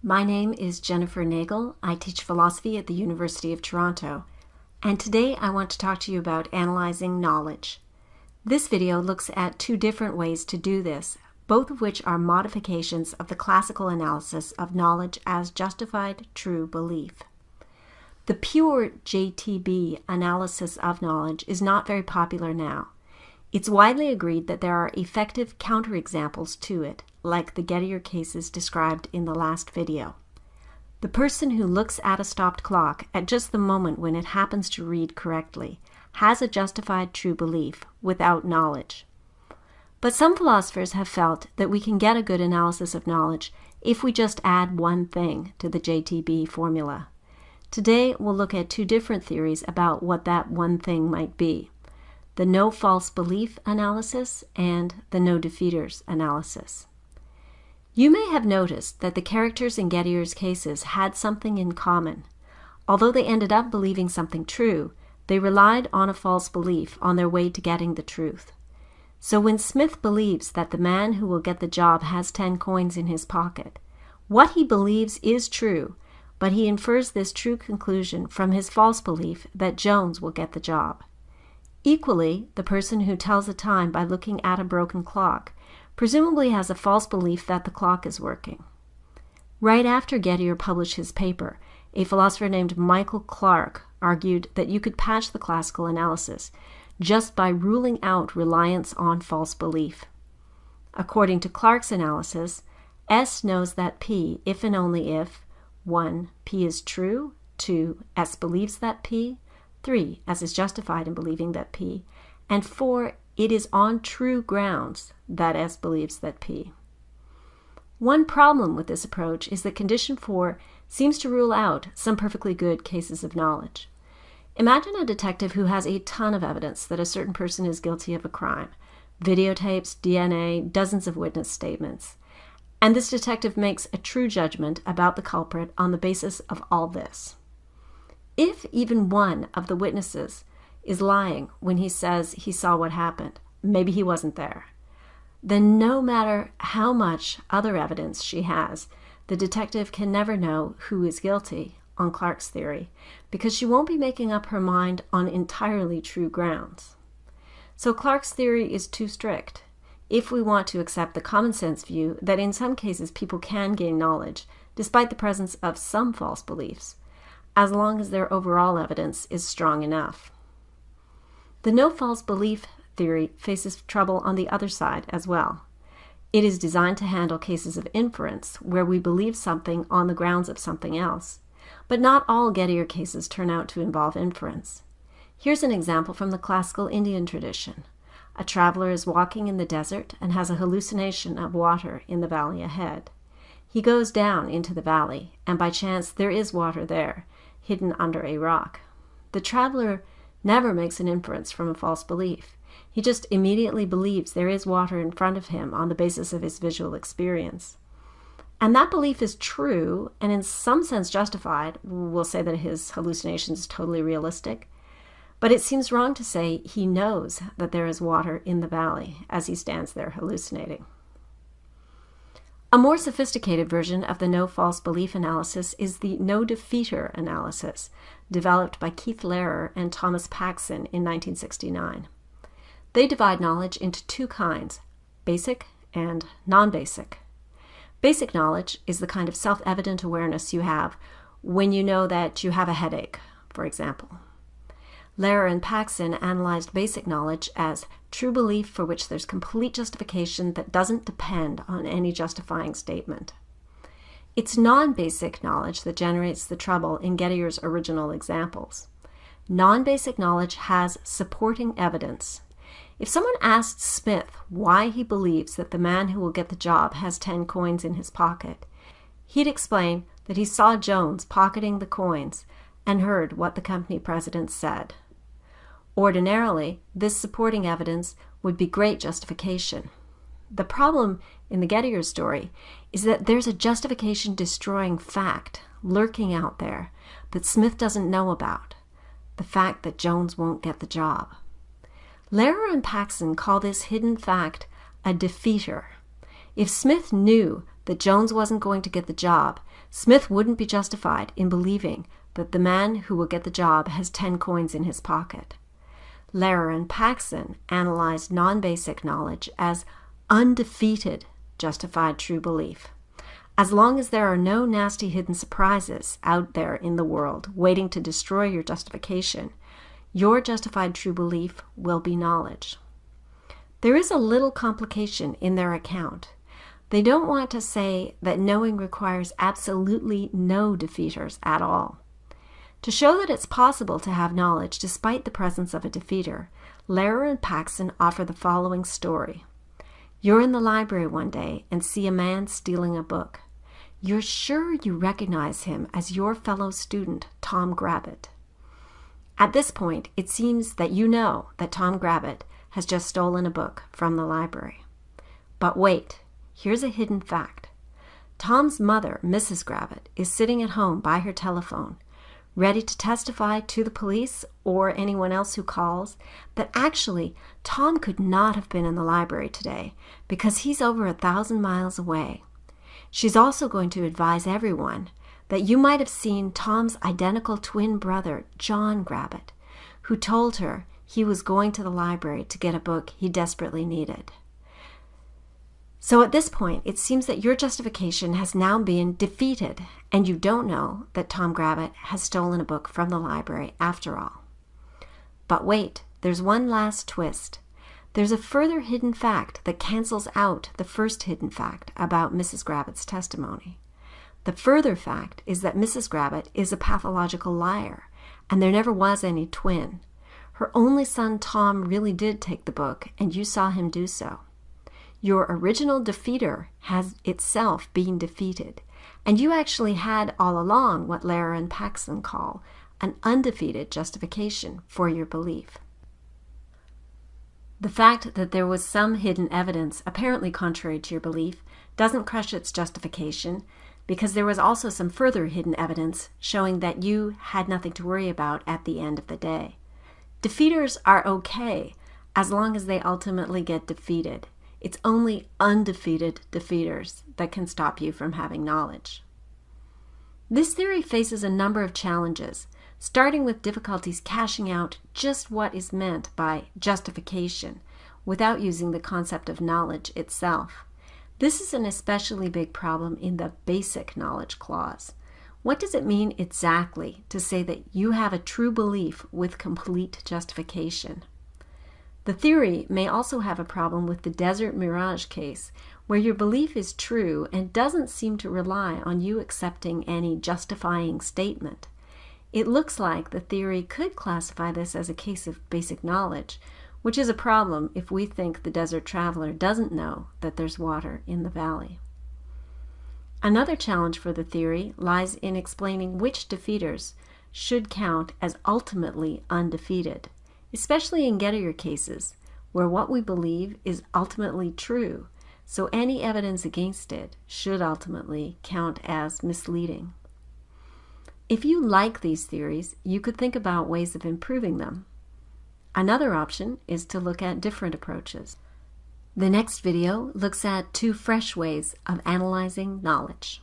My name is Jeniffer Neiggъл. I teach philosophy at the University of Toronto, and today I want to talk to you about analyzing knowledge. This video looks at two different ways to do this, both of which are modifications of the classical analysis of knowledge as justified true belief. The pure JTB analysis of knowledge is not very popular now. It's widely agreed that there are effective counterexamples to it, like the Gettier cases described in the last video. The person who looks at a stopped clock at just the moment when it happens to read correctly has a justified true belief without knowledge. But some philosophers have felt that we can get a good analysis of knowledge if we just add one thing to the JTB formula. Today we'll look at two different theories about what that one thing might be: the no false belief analysis and the no defeaters analysis. You may have noticed that the characters in Gettier's cases had something in common. Although they ended up believing something true, they relied on a false belief on their way to getting the truth. So when Smith believes that the man who will get the job has 10 coins in his pocket, what he believes is true, but he infers this true conclusion from his false belief that Jones will get the job. Equally, the person who tells the time by looking at a broken clock presumably has a false belief that the clock is working. Right after Gettier published his paper, a philosopher named Michael Clark argued that you could patch the classical analysis just by ruling out reliance on false belief. According to Clark's analysis, S knows that P, if and only if 1. P is true, 2. S believes that P, 3. S is justified in believing that P, and 4. It is on true grounds that S believes that P. One problem with this approach is that condition 4 seems to rule out some perfectly good cases of knowledge. Imagine a detective who has a ton of evidence that a certain person is guilty of a crime: videotapes, DNA, dozens of witness statements. And this detective makes a true judgment about the culprit on the basis of all this. If even one of the witnesses is lying when he says he saw what happened, maybe he wasn't there, then no matter how much other evidence she has, the detective can never know who is guilty on Clark's theory, because she won't be making up her mind on entirely true grounds. So Clark's theory is too strict if we want to accept the common sense view that in some cases people can gain knowledge despite the presence of some false beliefs, as long as their overall evidence is strong enough. The no false belief theory faces trouble on the other side as well. It is designed to handle cases of inference where we believe something on the grounds of something else, but not all Gettier cases turn out to involve inference. Here's an example from the classical Indian tradition. A traveler is walking in the desert and has a hallucination of water in the valley ahead. He goes down into the valley, and by chance there is water there, hidden under a rock. The traveler never makes an inference from a false belief. He just immediately believes there is water in front of him on the basis of his visual experience. And that belief is true and in some sense justified. We'll say that his hallucination is totally realistic. But it seems wrong to say he knows that there is water in the valley as he stands there hallucinating. A more sophisticated version of the no false belief analysis is the no defeater analysis, developed by Кейт Lerър and Tомас Паксън in 1969. They divide knowledge into two kinds: basic and non-basic. Basic knowledge is the kind of self-evident awareness you have when you know that you have a headache, for example. Lerъr and Pakсъn analyzed basic knowledge as true belief for which there's complete justification that doesn't depend on any justifying statement. It's non-basic knowledge that generates the trouble in Gettier's original examples. Non-basic knowledge has supporting evidence. If someone asked Smith why he believes that the man who will get the job has 10 coins in his pocket, he'd explain that he saw Jones pocketing the coins and heard what the company president said. Ordinarily, this supporting evidence would be great justification. The problem in the Gettier story is that there's a justification-destroying fact lurking out there that Smith doesn't know about: the fact that Jones won't get the job. Lerъr and Pakсъn call this hidden fact a defeater. If Smith knew that Jones wasn't going to get the job, Smith wouldn't be justified in believing that the man who will get the job has 10 coins in his pocket. Lehrer and Paksъn analyzed non-basic knowledge as undefeated justified true belief. As long as there are no nasty hidden surprises out there in the world waiting to destroy your justification, your justified true belief will be knowledge. There is a little complication in their account. They don't want to say that knowing requires absolutely no defeaters at all. To show that it's possible to have knowledge despite the presence of a defeater, Lehrer and Paksъn offer the following story. You're in the library one day and see a man stealing a book. You're sure you recognize him as your fellow student, Tom Grabbit. At this point, it seems that you know that Tom Grabbit has just stolen a book from the library. But wait, here's a hidden fact. Tom's mother, Mrs. Grabbit, is sitting at home by her telephone, ready to testify to the police or anyone else who calls that actually Tom could not have been in the library today because he's over 1,000 miles away. She's also going to advise everyone that you might have seen Tom's identical twin brother, John Grabbit, who told her he was going to the library to get a book he desperately needed. So at this point, it seems that your justification has now been defeated, and you don't know that Tom Grabbit has stolen a book from the library after all. But wait, there's one last twist. There's a further hidden fact that cancels out the first hidden fact about Mrs. Grabbit's testimony. The further fact is that Mrs. Grabbit is a pathological liar, and there never was any twin. Her only son Tom really did take the book, and you saw him do so. Your original defeater has itself been defeated, and you actually had all along what Lehrer and Paksъn call an undefeated justification for your belief. The fact that there was some hidden evidence apparently contrary to your belief doesn't crush its justification, because there was also some further hidden evidence showing that you had nothing to worry about at the end of the day. Defeaters are okay as long as they ultimately get defeated. It's only undefeated defeaters that can stop you from having knowledge. This theory faces a number of challenges, starting with difficulties cashing out just what is meant by justification without using the concept of knowledge itself. This is an especially big problem in the basic knowledge clause. What does it mean exactly to say that you have a true belief with complete justification? The theory may also have a problem with the desert mirage case, where your belief is true and doesn't seem to rely on you accepting any justifying statement. It looks like the theory could classify this as a case of basic knowledge, which is a problem if we think the desert traveler doesn't know that there's water in the valley. Another challenge for the theory lies in explaining which defeaters should count as ultimately undefeated, especially in get-or cases, where what we believe is ultimately true, so any evidence against it should ultimately count as misleading. If you like these theories, you could think about ways of improving them. Another option is to look at different approaches. The next video looks at 2 fresh ways of analyzing knowledge.